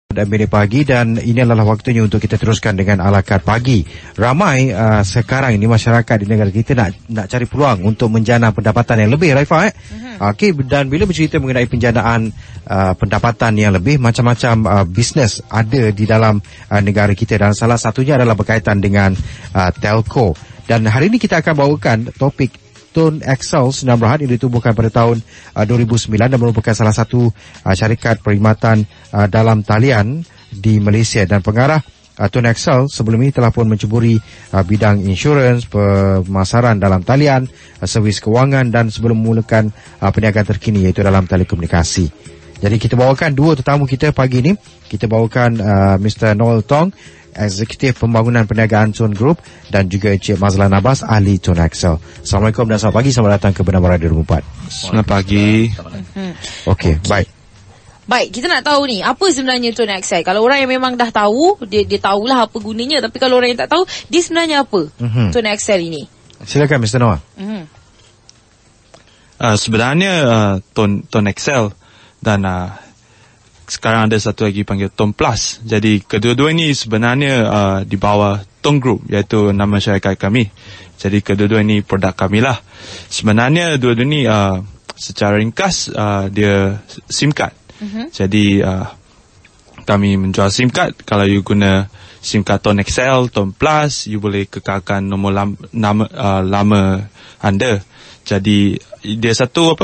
Dan Bilik Pagi, dan ini adalah waktunya untuk kita teruskan dengan ala kad pagi. Ramai sekarang ini masyarakat di negara kita nak cari peluang untuk menjana pendapatan yang lebih, Raifah. Okey, dan bila bercerita mengenai penjanaan pendapatan yang lebih, macam-macam bisnes ada di dalam negara kita, dan salah satunya adalah berkaitan dengan telco. Dan hari ini kita akan bawakan topik Tone XL Sdn Bhd yang ditubuhkan pada tahun 2009 dan merupakan salah satu syarikat perkhidmatan dalam talian di Malaysia, dan pengarah Tone XL sebelum ini telah pun menceburi bidang insurans, pemasaran dalam talian, servis kewangan, dan sebelum memulakan perniagaan terkini iaitu dalam telekomunikasi. Jadi kita bawakan dua tetamu kita pagi ini. Kita bawakan Mr. Noel Tong, Eksekutif Pembangunan Perniagaan Tone Group, dan juga Encik Mazlan Abbas, ahli Tone XL. Assalamualaikum dan selamat pagi. Selamat datang ke Benar Radio 24. Selamat pagi. Okey, baik. Baik, kita nak tahu ni, apa sebenarnya Tone XL? Kalau orang yang memang dah tahu, dia tahulah apa gunanya. Tapi kalau orang yang tak tahu, dia sebenarnya apa Tone XL ini? Silakan Mr. Noah. Sebenarnya Tone XL dan sekarang ada satu lagi panggil Tone Plus. Jadi kedua-dua ini sebenarnya di bawah Tone Group, iaitu nama syarikat kami. Jadi kedua-dua ini produk kami lah. Sebenarnya dua-dua ini secara ringkas dia SIM card. Jadi kami menjual SIM card. Kalau you guna SIM card Tone XL, Tone Plus, you boleh kekalkan nombor lama anda. Jadi dia satu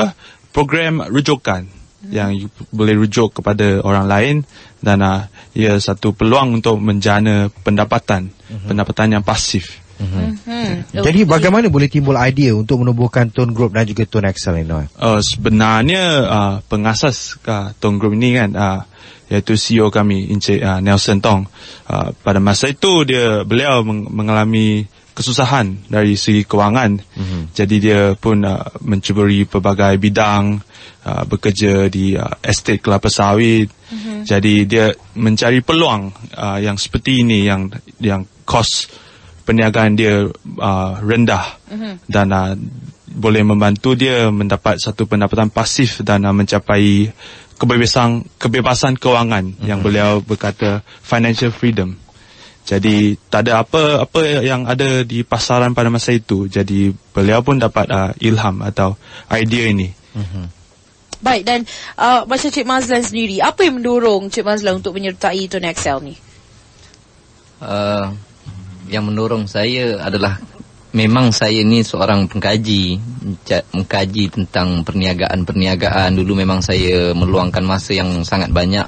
program rujukan yang you boleh rujuk kepada orang lain, dan ia satu peluang untuk menjana pendapatan yang pasif. Jadi bagaimana boleh timbul idea untuk menubuhkan Tone Group dan juga Tone XL ini? Sebenarnya pengasas Tone Group ini kan iaitu CEO kami, Encik Nelson Tong. Pada masa itu beliau mengalami kesusahan dari segi kewangan. Jadi dia pun mencuburi pelbagai bidang, bekerja di estate kelapa sawit. Jadi dia mencari peluang yang seperti ini, yang kos perniagaan dia rendah, dan boleh membantu dia mendapat satu pendapatan pasif dan mencapai kebebasan kewangan yang beliau berkata financial freedom. Jadi tak ada apa yang ada di pasaran pada masa itu. Jadi beliau pun dapat ilham atau idea ini. Baik, dan macam Cik Mazlan sendiri, apa yang mendorong Cik Mazlan untuk menyertai Tone XL ni? Yang mendorong saya adalah memang saya ni seorang pengkaji, mengkaji tentang perniagaan. Dulu memang saya meluangkan masa yang sangat banyak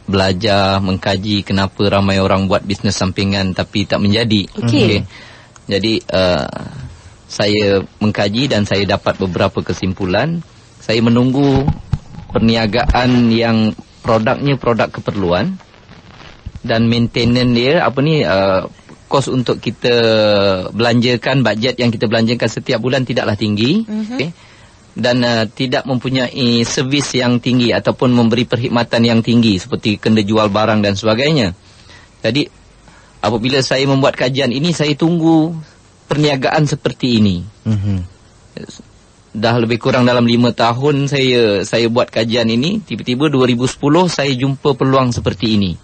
belajar, mengkaji kenapa ramai orang buat bisnes sampingan tapi tak menjadi. Okay. Jadi saya mengkaji dan saya dapat beberapa kesimpulan. Saya menunggu perniagaan yang produknya produk keperluan, dan maintenance dia kos untuk kita belanjakan, bajet yang kita belanjakan setiap bulan tidaklah tinggi. Okay. Dan tidak mempunyai servis yang tinggi ataupun memberi perkhidmatan yang tinggi seperti kena jual barang dan sebagainya. Jadi apabila saya membuat kajian ini, saya tunggu perniagaan seperti ini. Dah lebih kurang dalam 5 tahun saya buat kajian ini. Tiba-tiba 2010 saya jumpa peluang seperti ini,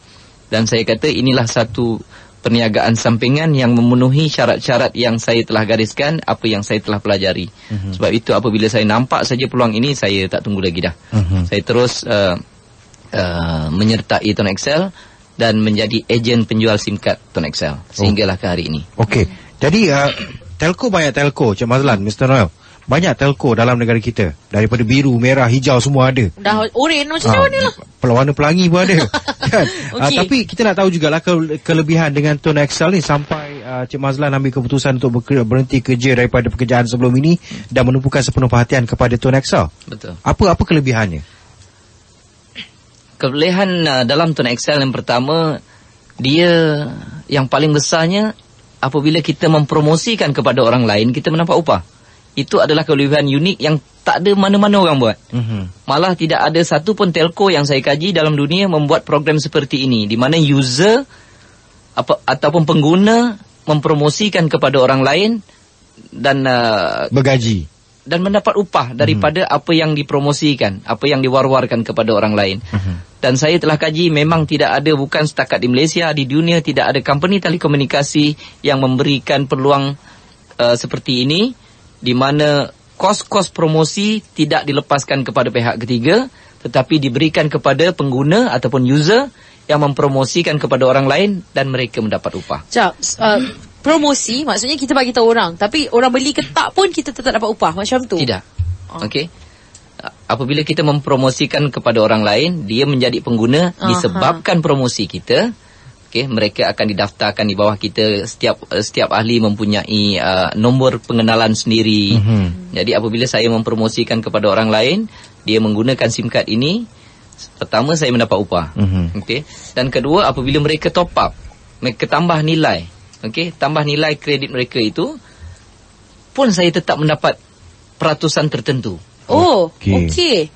dan saya kata inilah satu perniagaan sampingan yang memenuhi syarat-syarat yang saya telah gariskan, apa yang saya telah pelajari. Sebab itu apabila saya nampak saja peluang ini, saya tak tunggu lagi dah. Saya terus menyertai Tone XL dan menjadi ejen penjual SIM card Tone XL sehinggalah ke hari ini. Okey. Jadi telco, banyak telco, Cik Mazlan, Mr. Noel. Banyak telco dalam negara kita. Daripada biru, merah, hijau, semua ada. Dah oren macam ni lah. Warna pelangi pun ada. Kan? Okay. Tapi kita nak tahu jugalah kelebihan dengan Tone XL ni sampai Cik Mazlan ambil keputusan untuk berhenti kerja daripada pekerjaan sebelum ini dan menumpukan sepenuh perhatian kepada Tone XL. Betul. Apa kelebihannya? Kelebihan dalam Tone XL yang pertama, dia yang paling besarnya apabila kita mempromosikan kepada orang lain, kita mendapat upah. Itu adalah kelebihan unik yang tak ada mana-mana orang buat. Malah tidak ada satu pun telco yang saya kaji dalam dunia membuat program seperti ini, di mana user ataupun pengguna mempromosikan kepada orang lain dan bergaji dan mendapat upah daripada apa yang dipromosikan, apa yang diwar-warkan kepada orang lain. Dan saya telah kaji, memang tidak ada, bukan setakat di Malaysia, di dunia tidak ada company telekomunikasi yang memberikan peluang seperti ini, di mana kos-kos promosi tidak dilepaskan kepada pihak ketiga, tetapi diberikan kepada pengguna ataupun user yang mempromosikan kepada orang lain dan mereka mendapat upah. Promosi maksudnya kita bagi tahu orang, tapi orang beli ke tak pun kita tetap dapat upah macam tu. Tidak. Okey. Apabila kita mempromosikan kepada orang lain, dia menjadi pengguna disebabkan promosi kita. Okey, mereka akan didaftarkan di bawah kita. Setiap ahli mempunyai nombor pengenalan sendiri. Jadi apabila saya mempromosikan kepada orang lain, dia menggunakan SIM card ini, pertama saya mendapat upah. Okey. Dan kedua, apabila mereka top up, mereka tambah nilai. Okey, tambah nilai kredit mereka itu pun saya tetap mendapat peratusan tertentu. Oh, okey.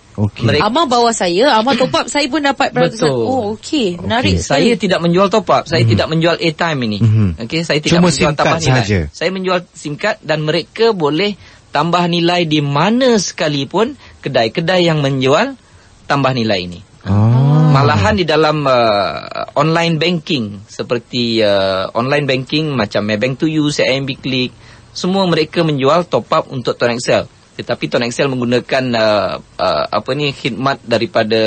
Amar bawah saya, Amar top up, saya pun dapat peratusan. Betul. Oh, okey. Menarik. Saya tidak menjual top up, saya tidak menjual airtime ini. Okey, saya tidak cuma menjual tambah nilai. Sahaja. Saya menjual SIM card dan mereka boleh tambah nilai di mana sekalipun kedai-kedai yang menjual tambah nilai ini. Malahan di dalam online banking seperti online banking macam Maybank to You, CIMB Click, semua mereka menjual top up untuk Tone XL. Tetapi Tone XL menggunakan khidmat daripada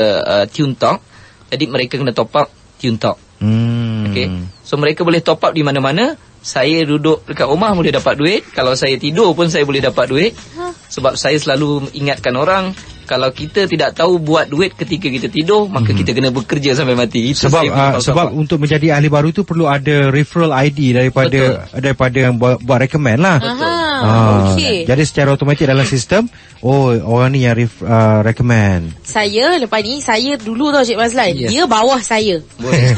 TuneTalk. Jadi mereka kena top up TuneTalk. Okey. So mereka boleh top up di mana-mana. Saya duduk dekat rumah boleh dapat duit. Kalau saya tidur pun saya boleh dapat duit. Sebab saya selalu ingatkan orang, kalau kita tidak tahu buat duit ketika kita tidur, maka kita kena bekerja sampai mati. Itu sebab untuk menjadi ahli baru itu perlu ada referral ID daripada yang buat recommend lah. Okay. Jadi secara automatik dalam sistem, orang ni yang recommend. Saya lepas ni, saya dulu tau Cik Mazlan, dia bawah saya. Boleh.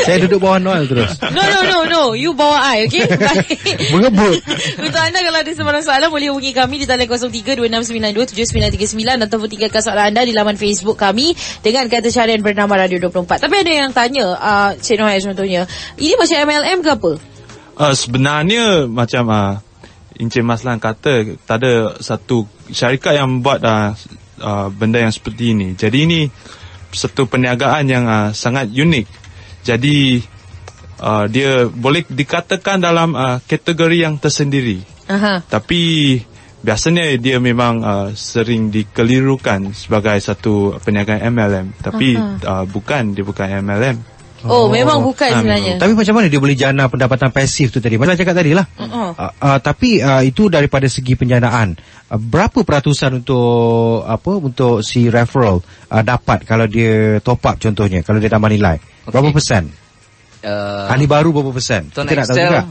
Saya duduk bawah Noel terus. No, you bawah I, okay? Mengebut. Untuk anda kalau ada sebarang soalan, boleh hubungi kami di talian 0326927939 ataupun tinggalkan soalan anda di laman Facebook kami dengan kata carian bernama Radio 24. Tapi ada yang tanya, Cik Noel contohnya, ini macam MLM ke apa? Sebenarnya macam Encik Mazlan kata, tak ada satu syarikat yang buat benda yang seperti ini. Jadi ini satu perniagaan yang sangat unik. Jadi dia boleh dikatakan dalam kategori yang tersendiri. Tapi biasanya dia memang sering dikelirukan sebagai satu perniagaan MLM. Tapi bukan MLM. Memang bukan sebenarnya. Tapi macam mana dia boleh jana pendapatan pasif tu tadi? Macam cakap tadi lah. Tapi itu daripada segi penjanaan. Berapa peratusan untuk si referral dapat kalau dia top up contohnya, kalau dia tambah nilai? Berapa persen? Ahli baru berapa persen? Tone Kita nak tahu XL, juga.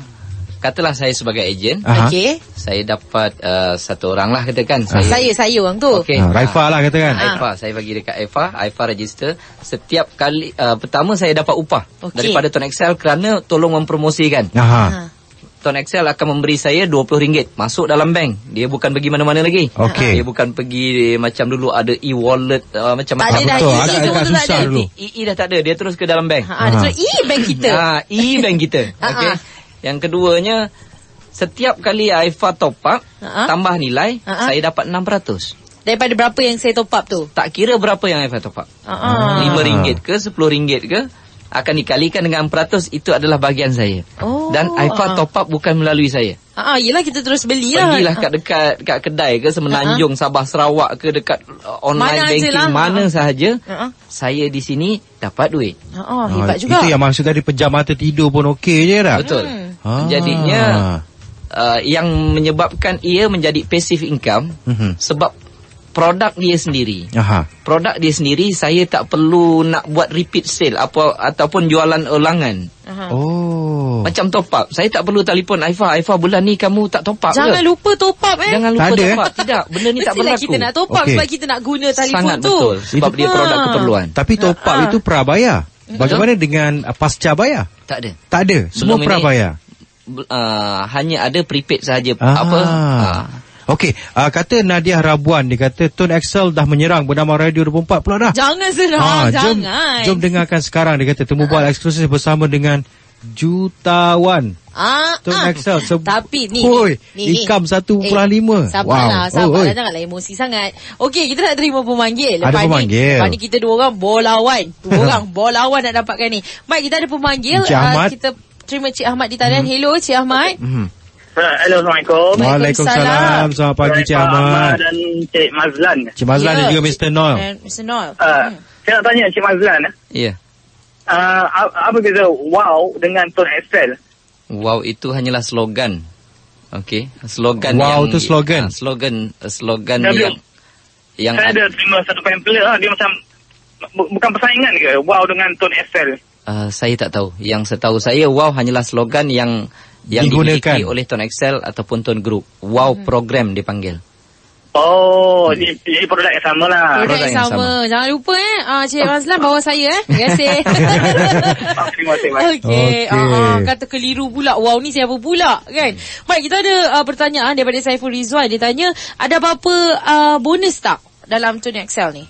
katalah saya sebagai ejen. Okey. Saya dapat satu orang lah katakan. Saya orang tu. Okey. Raifa lah katakan. Aifa, saya bagi dekat Aifa register. Setiap kali pertama saya dapat upah daripada Tone XL kerana tolong mempromosikan. Tone XL akan memberi saya RM20 masuk dalam bank. Dia bukan pergi mana-mana lagi. Dia bukan pergi macam dulu ada e-wallet macam tak ada betul, agak susah dulu. EE dah tak ada, dia terus ke dalam bank. Dia terus e-bank kita. E-bank kita. Okey. Yang keduanya, setiap kali Aifa top up tambah nilai, saya dapat 600. Daripada berapa yang saya top up tu? Tak kira berapa yang Aifa top up. RM5 ke RM10 ke, akan dikalikan dengan 400, itu adalah bahagian saya. Dan Aifa top up bukan melalui saya. Yelah, kita terus belilah. Pergilah kat kedai ke Semenanjung, Sabah, Sarawak ke, dekat online mana banking mana sahaja, saya di sini dapat duit. Hebat juga. Itu yang maksud tadi, pejam mata tidur pun okey je dah. Betul. Jadinya yang menyebabkan ia menjadi passive income sebab produk dia sendiri. Produk dia sendiri, saya tak perlu nak buat repeat sale ataupun jualan ulangan. Macam top up, saya tak perlu telefon Aifa bulan ni kamu tak top up. Jangan lupa top up Jangan lupa top up. Tidak, benda ni tak berlaku. Kita nak top up sebab kita nak guna telefon sangat tu. Betul, sebab dia produk keperluan. Tapi top up itu prabayar. Bagaimana dengan pasca bayar? Tak ada. Tak ada, semua prabayar. Hanya ada prepaid sahaja. Okey, kata Nadia Rabuan, dia kata Tone XL dah menyerang bernama Radio 24 pula dah. Jangan serang, jangan. Jom dengarkan sekarang, dia kata temu bual eksklusif bersama dengan jutawan Tone XL Tapi ni income 1.5. Sabarlah janganlah emosi sangat. Okey, kita nak terima pemanggil. Ada pemanggil. Lepas ni kita 2 orang bolawan. 2 orang bolawan nak dapatkan ni. Baik, kita ada pemanggil. Encik Ahmad. Kita terima Cik Ahmad di talian. Hello Cik Ahmad. Hello, Assalamualaikum. Waalaikumsalam. Selamat pagi Cik Ahmad. Dan Cik Mazlan. Cik Mazlan dan juga Mr. Noel. Mr. Noel. Saya nak tanya Cik Mazlan. Ya. Apa beza wow dengan Tone XL? Wow itu hanyalah slogan. Okey, slogan wow yang tu slogan. Slogan Saya yang saya ada terima satu pamphlet dia macam bukan persaingan ke wow dengan Tone XL? Saya tak tahu. Yang setahu saya wow hanyalah slogan yang digunakan dimiliki oleh Tone XL ataupun Tone Group. Wow program dipanggil. Oh, jadi produk yang sama lah. Produk yang sama. Jangan lupa Cik Mazlan bawa saya Terima kasih. Terima kasih. Okey. Kata keliru pula. Wow, ni siapa pula kan? Baik, kita ada pertanyaan daripada Saiful Rizwan. Dia tanya, ada apa-apa bonus tak dalam Tone XL ni?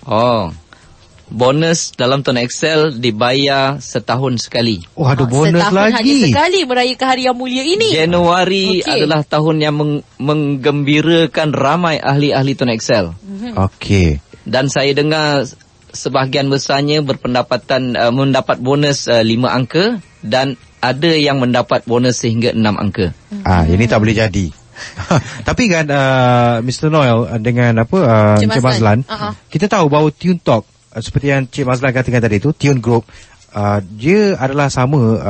Bonus dalam Tone XL dibayar setahun sekali. Oh, ada bonus setahun lagi. Hanya sekali merayakan hari yang mulia ini. Januari adalah tahun yang menggembirakan ramai ahli-ahli Tone XL. Okey. Dan saya dengar sebahagian besarnya berpendapatan mendapat bonus 5 angka dan ada yang mendapat bonus sehingga 6 angka. Ini tak boleh jadi. Tapi kan Mr. Noel dengan Cik Mazlan, kita tahu bahawa Tune Talk seperti yang Cik Mazlan katakan tadi tu, Tune Group dia adalah sama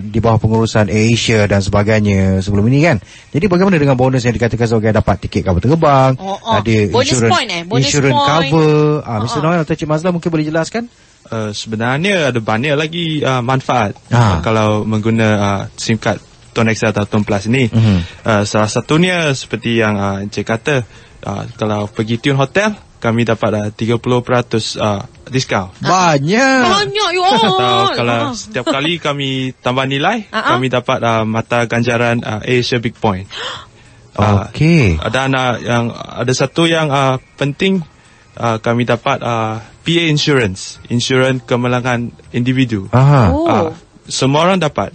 di bawah pengurusan AirAsia dan sebagainya sebelum ini kan. Jadi bagaimana dengan bonus yang dikatakan sebagai dapat tiket kapal terbang, ada insurans cover. Mr. Noel atau Cik Mazlan mungkin boleh jelaskan? Sebenarnya ada banyak lagi manfaat kalau mengguna SIM card Tone XL atau Tone Plus ni. Salah satunya seperti yang Encik kata, kalau pergi Tune Hotel kami dapat 30% diskaun. Banyak ya Allah. Kalau setiap kali kami tambah nilai, kami dapat mata ganjaran Asia Big Point. Okey. Dan yang ada satu yang penting, kami dapat PA insurance kemalangan individu. Semua orang dapat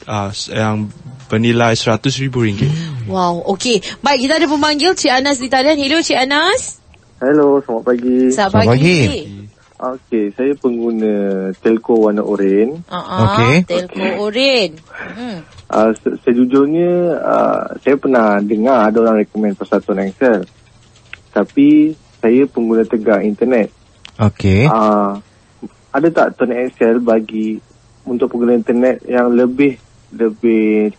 yang bernilai RM100,000. Wow, okey. Baik, kita ada pemanggil Cik Anas di talian. Hello Cik Anas. Hello, selamat pagi. Selamat pagi. Okey, saya pengguna telco warna oranye. Telco oranye. Sejujurnya saya pernah dengar ada orang recommend pasal Tone XL. Tapi saya pengguna tegak internet. Okey. Ada tak Tone XL bagi untuk pengguna internet yang lebih cakap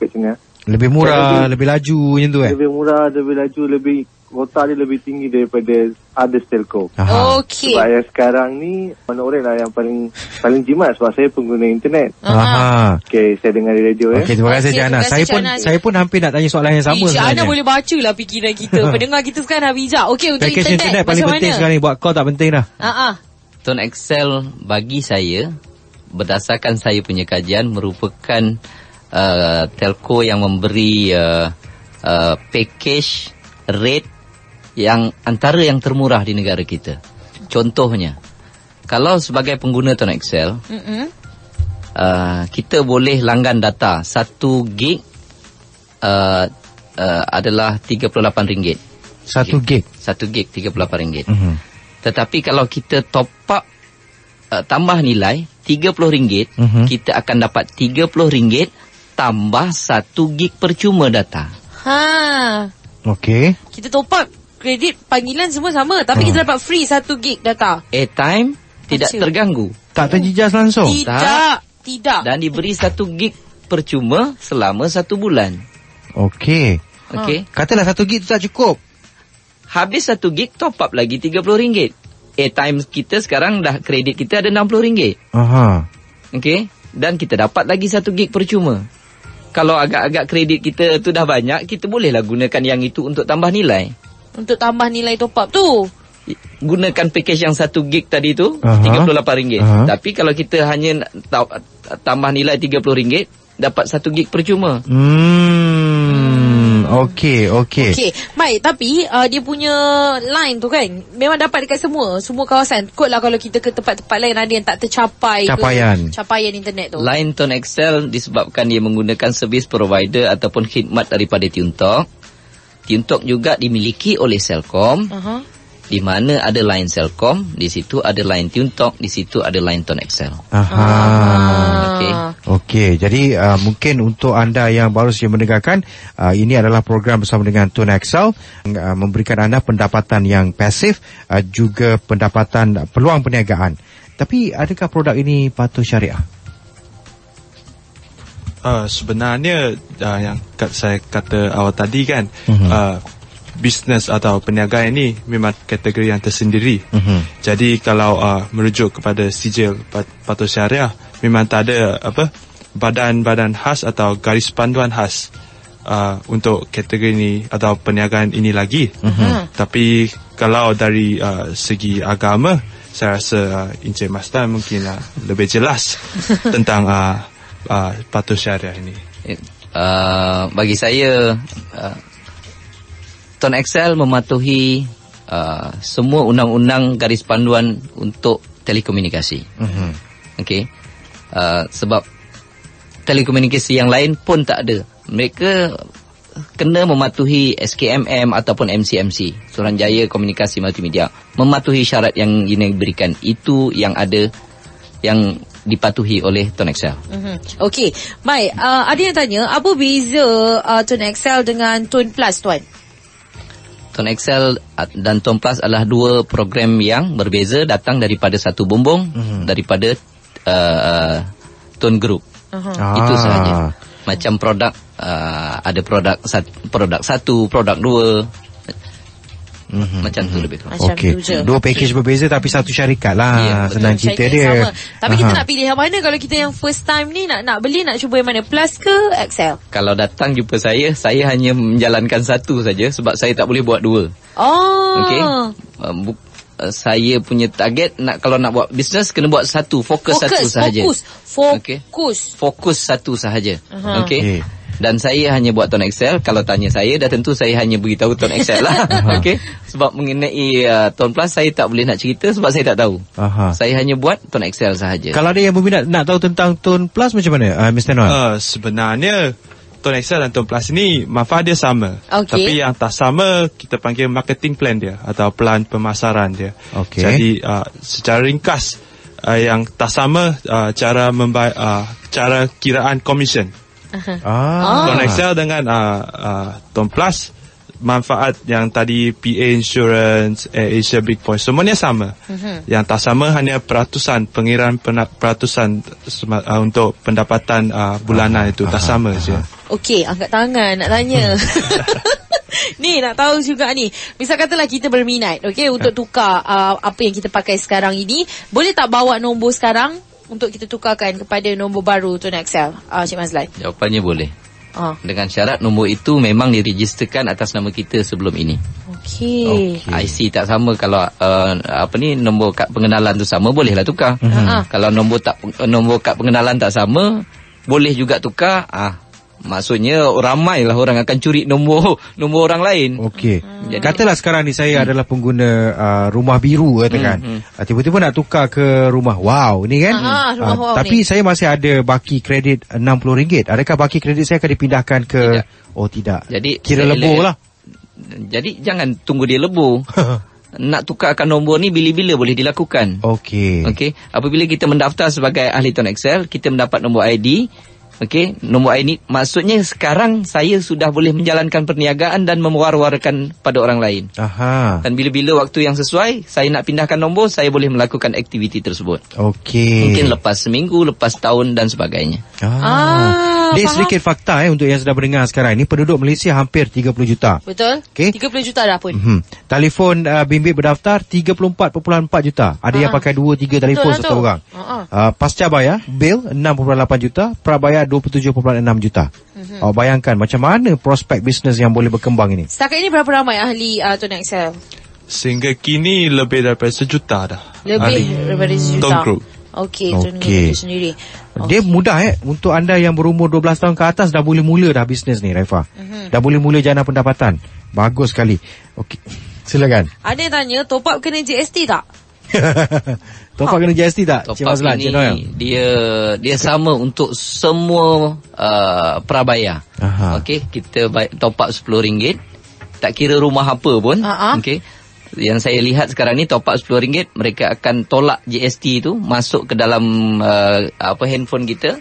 macam ni? Lebih murah, lebih laju macam tu Lebih murah, lebih laju, lebih kota dia lebih tinggi daripada others telco. Okey. Sebab yang sekarang ni warna oranye lah yang paling jimat sebab saya pengguna internet. Okey, saya dengar di radio Okey, terima kasih Cik Anas. Saya pun hampir nak tanya soalan yang sama Cik sebenarnya. Anas boleh baca lah fikiran kita. Pendengar kita sekarang dah bijak. Okey, untuk package internet paling penting sekarang ni. Buat call tak penting dah. Tone XL bagi saya, berdasarkan saya punya kajian, merupakan telco yang memberi package rate yang antara yang termurah di negara kita. Contohnya, kalau sebagai pengguna Tone XL, kita boleh langgan data 1 gig adalah RM38. 1 gig? 1 gig RM38. Tetapi kalau kita top up tambah nilai RM30, kita akan dapat RM30 tambah 1 gig percuma data. Okey. Kita top up kredit panggilan semua sama, tapi kita dapat free 1 gig data. Airtime tidak terganggu. Tak terjejas langsung? Tidak. Dan diberi 1 gig percuma selama 1 bulan. Okey. Katalah 1 gig tu tak cukup. Habis 1 gig, top up lagi RM30. Airtime kita sekarang dah, kredit kita ada RM60. Okey. Dan kita dapat lagi 1 gig percuma. Kalau agak-agak kredit kita tu dah banyak, kita bolehlah gunakan yang itu untuk tambah nilai. Untuk tambah nilai top up tu, gunakan package yang 1 gig tadi tu, RM38. Tapi kalau kita hanya tambah nilai RM30, dapat 1 gig percuma. Okey. Okey, Mai, tapi dia punya line tu kan memang dapat dekat semua kawasan. Kot lah kalau kita ke tempat-tempat lain ada yang tak tercapai capaian internet tu. Line Tone XL disebabkan dia menggunakan servis provider ataupun khidmat daripada TuneTalk. TuneTalk juga dimiliki oleh Celcom. Di mana ada line Celcom, di situ ada line TuneTalk, di situ ada line Tone XL. Okey. Jadi mungkin untuk anda yang baru saja mendengarkan, ini adalah program bersama dengan Tone XL, memberikan anda pendapatan yang pasif, juga pendapatan peluang perniagaan. Tapi adakah produk ini patuh syariah? Sebenarnya yang saya kata awal tadi kan, bisnes atau perniagaan ini memang kategori yang tersendiri. Jadi kalau merujuk kepada sijil patuh syariah, memang tak ada badan-badan khas atau garis panduan khas untuk kategori ini atau perniagaan ini lagi. Tapi kalau dari segi agama, saya rasa Encik Mastan mungkin lebih jelas tentang patuh syariah ini. Bagi saya, Tone XL mematuhi semua undang-undang garis panduan untuk telekomunikasi. Okey. Sebab telekomunikasi yang lain pun tak ada. Mereka kena mematuhi SKMM ataupun MCMC, Suruhanjaya Komunikasi Multimedia, mematuhi syarat yang diberikan. Itu yang ada, yang dipatuhi oleh Tone XL. Okey, Mai, ada yang tanya, apa beza Tone XL dengan Tone Plus, tuan? Tone XL dan Tone Plus adalah dua program yang berbeza, datang daripada satu bumbung, daripada Tone Group. Itu sahaja. Macam produk, ada produk satu, produk dua, macam tu lebih kurang. Okey. Dua package berbeza tapi satu syarikat lah. Senang cerita dia. Sama. Tapi kita nak pilih yang mana kalau kita yang first time ni nak beli, nak cuba yang mana, Plus ke XL? Kalau datang jumpa saya hanya menjalankan satu saja sebab saya tak boleh buat dua. Okey. Saya punya target kalau nak buat bisnes kena buat satu, fokus satu sahaja. Fokus satu sahaja. Okey. Dan saya hanya buat Tone XL. Kalau tanya saya, dah tentu saya hanya beritahu Tone XL lah. Okey. Sebab mengenai Tone Plus saya tak boleh nak cerita sebab saya tak tahu. Saya hanya buat Tone XL sahaja. Kalau ada yang berminat nak tahu tentang Tone Plus macam mana, Mr. Noel? Sebenarnya Tone XL dan Tone Plus ni manfaat dia sama. Tapi yang tak sama kita panggil marketing plan dia atau plan pemasaran dia. Jadi secara ringkas, yang tak sama cara kiraan komisen. Tone XL dengan Tone Plus, manfaat yang tadi PA Insurance, Asia Big Point, semuanya sama. Yang tak sama hanya pengiraan peratusan untuk pendapatan bulanan itu tak sama saja. Okey, angkat tangan nak tanya. Ni nak tahu juga ni. Misal katalah kita berminat, okey, untuk tukar apa yang kita pakai sekarang ini, boleh tak bawa nombor sekarang untuk kita tukarkan kepada nombor baru Tone XL, Cik Mazlan? Jawapannya boleh. Dengan syarat nombor itu memang diregisterkan atas nama kita sebelum ini. Okey. IC tak sama, kalau nombor kad pengenalan tu sama, bolehlah tukar. Kalau nombor kad pengenalan tak sama, boleh juga tukar. Maksudnya ramailah orang akan curi nombor orang lain. Okey. Katalah sekarang ni saya adalah pengguna rumah biru katakan. Tiba-tiba nak tukar ke rumah wow ni kan. Wow tapi ni, saya masih ada baki kredit RM60. Adakah baki kredit saya akan dipindahkan ke? Tidak. Oh tidak. Jadi kira lebur lah. Jadi jangan tunggu dia lebur. Nak tukarkan nombor ni bila-bila boleh dilakukan. Okey. Apabila kita mendaftar sebagai ahli Tone XL, kita mendapat nombor ID. Okey, nombor ID maksudnya sekarang saya sudah boleh menjalankan perniagaan dan mewar-warkan pada orang lain. Dan bila-bila waktu yang sesuai, saya nak pindahkan nombor, saya boleh melakukan aktiviti tersebut. Okey. Mungkin lepas seminggu, lepas tahun dan sebagainya. Ini sedikit fakta untuk yang sedang mendengar sekarang ini. Penduduk Malaysia hampir 30 juta. Betul? Okay. 30 juta dah pun. Telefon bimbit berdaftar 34.4 juta. Ada yang pakai 2-3 telefon satu orang. Pasca bayar bil 6.8 juta, prabayar 27.6 juta. Bayangkan macam mana prospek bisnes yang boleh berkembang ini. Setakat ini berapa ramai ahli Tone XL? Sehingga kini lebih daripada 1 juta dah. Lebih daripada 1 juta. Tone Group. Okey, Tun Group itu sendiri. Dia mudah untuk anda yang berumur 12 tahun ke atas dah boleh mula dah bisnes ni, Raifah. Dah boleh mula jana pendapatan. Bagus sekali. Okey. Silakan. Ada yang tanya, top up kena GST tak? Top up kena GST tak? Top up ini dia sama untuk semua prabayar. Okey, kita top up RM10. Tak kira rumah apa pun. Okey. Yang saya lihat sekarang ni top up RM10, mereka akan tolak GST tu masuk ke dalam handphone kita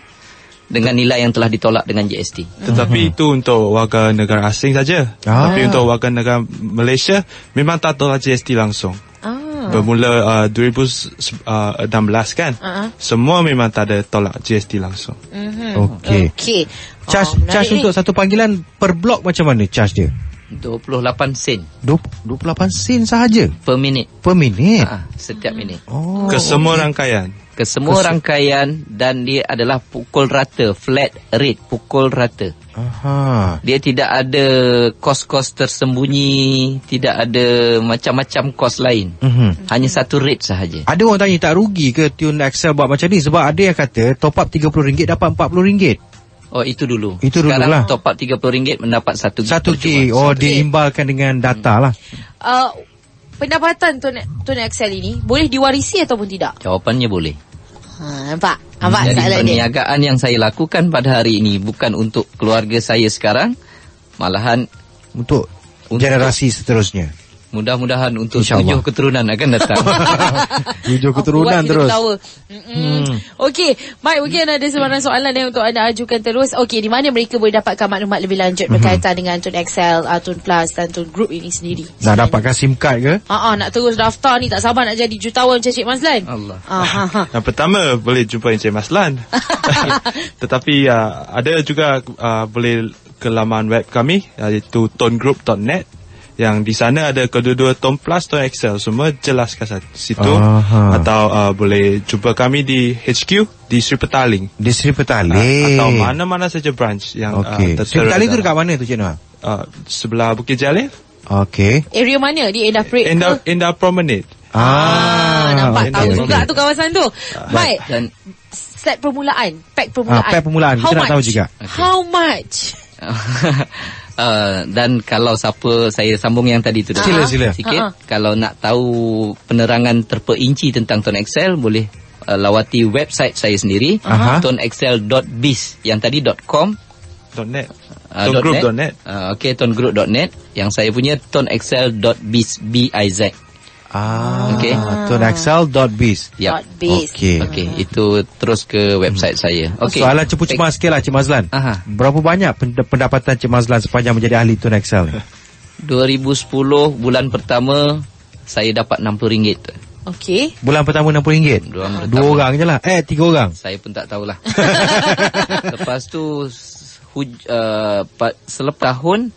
dengan nilai yang telah ditolak dengan GST. Tetapi itu untuk warga negara asing saja. Tapi untuk warga negara Malaysia memang tak tolak GST langsung. Bermula 2016 kan. Semua memang tak ada tolak GST langsung. Okey. Charge untuk satu panggilan per blok macam mana charge dia? 28 sen. 28 sen sahaja per minit. Per minit? Setiap minit. Ke semua rangkaian. Ke semua rangkaian, dan dia adalah pukul rata, flat rate, pukul rata. Dia tidak ada kos-kos tersembunyi, tidak ada macam-macam kos lain. Hanya satu rate sahaja. Ada orang tanya tak rugi ke Tune XL buat macam ni? Sebab ada yang kata top up RM30 dapat RM40. Oh, itu dulu. Sekarang lah. Top up RM30 mendapat 1 gig. 1 gig. Oh, diimbalkan dengan data lah. Pendapatan Tun XL ini boleh diwarisi ataupun tidak? Jawapannya boleh. Nampak jadi perniagaan yang saya lakukan pada hari ini bukan untuk keluarga saya sekarang, malahan untuk generasi seterusnya. Mudah-mudahan untuk 7 keturunan akan datang. 7 keturunan terus. Okey, Mike, mungkin ada sebarang soalan yang untuk anda ajukan terus. Okey, di mana mereka boleh dapatkan maklumat lebih lanjut berkaitan dengan Tune XL, Tune Plus dan Tune Group ini sendiri? Nak dapatkan SIM card ke? Nak terus daftar ni, tak sabar nak jadi jutawan macam Cik Mazlan. Allah. Yang pertama boleh jumpa Encik Mazlan. Tetapi ada juga boleh ke laman web kami, iaitu tonegroup.net. Yang di sana ada kedua-dua Tone Plus, Tone XL, semua jelas kat situ. Atau boleh jumpa kami di HQ di Sri Petaling. Di Sri Petaling. Atau mana-mana saja branch yang tertera. Sri Petaling tu dekat mana tu Cik Noah? Sebelah Bukit Jalil. Okey. Area mana? Di Endah Parade? Endah Promenade. Nampak tahu juga tu kawasan tu. Baik. Dan set permulaan, pack permulaan. Pack permulaan, kita nak tahu juga. How much? Dan kalau siapa, saya sambung yang tadi tu sila sikit. Kalau nak tahu penerangan terperinci tentang Tone XL, boleh lawati website saya sendiri, tonexl.biz. Yang tadi .com, .net, tonegroup.net. Okey, tonegroup.net. Yang saya punya tonexl.biz, BIZ. Okay. tonexl.biz. Okey, itu terus ke website saya. Okay. Soalan cepu-cemas sikit lah Cik Mazlan. Berapa banyak pendapatan Cik Mazlan sepanjang menjadi ahli Tune XL ni? 2010 bulan pertama saya dapat RM60. Okey. Bulan pertama RM60? 2 orang je lah. 3 orang? Saya pun tak tahulah. Lepas tu selepas tahun,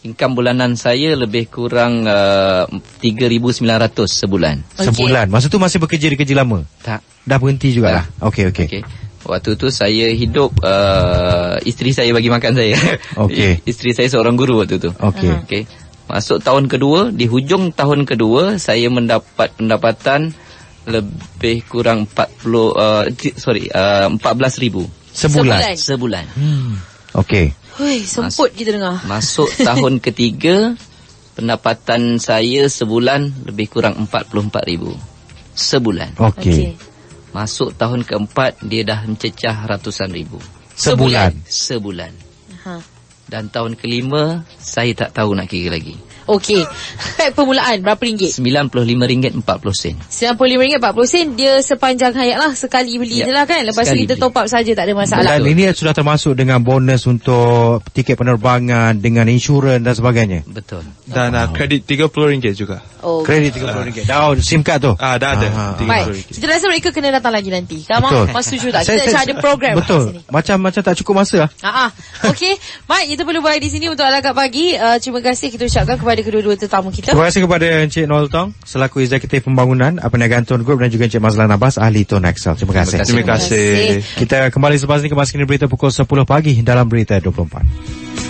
income bulanan saya lebih kurang 3,900 sebulan. Sebulan? Masa tu masih bekerja di kerja lama? Tak. Dah berhenti jugalah? Okey. Waktu tu saya hidup, isteri saya bagi makan saya. Isteri saya seorang guru waktu tu. Okey. Masuk tahun kedua, di hujung tahun kedua, saya mendapat pendapatan lebih kurang 14,000 sebulan. Okey. Semput kita dengar. Masuk tahun ketiga, pendapatan saya sebulan lebih kurang 44,000 sebulan. Okey. Masuk tahun keempat, dia dah mencecah ratusan ribu sebulan. Dan tahun kelima, saya tak tahu nak kira lagi. Okey. Permulaan berapa ringgit? RM95.40. RM95.40 dia sepanjang hayat lah, sekali beli je lah kan. Lepas tu kita top up saja, tak ada masalah. Dan ini sudah termasuk dengan bonus untuk tiket penerbangan, dengan insurans dan sebagainya. Betul. Dan kredit RM30 juga. Kredit RM30. Dah SIM card tu? Dah ada. Baik. Kita rasa mereka kena datang lagi nanti. Kamu setuju tak? Kita ada program. Betul. Macam tak cukup masa lah. Okey. Baik, kita perlu balik di sini untuk Alakat Pagi. Terima kasih kita ucapkan kepada kedua-dua tetamu kita. Terima kasih kepada Encik Noel Tong selaku Eksekutif Pembangunan Perniagaan Tone Group, dan juga Encik Mazlan Abbas, ahli Tone XL. Terima kasih. Terima kasih. Kita kembali selepas ini ke Mas Kini Berita pukul 10 pagi dalam Berita 24.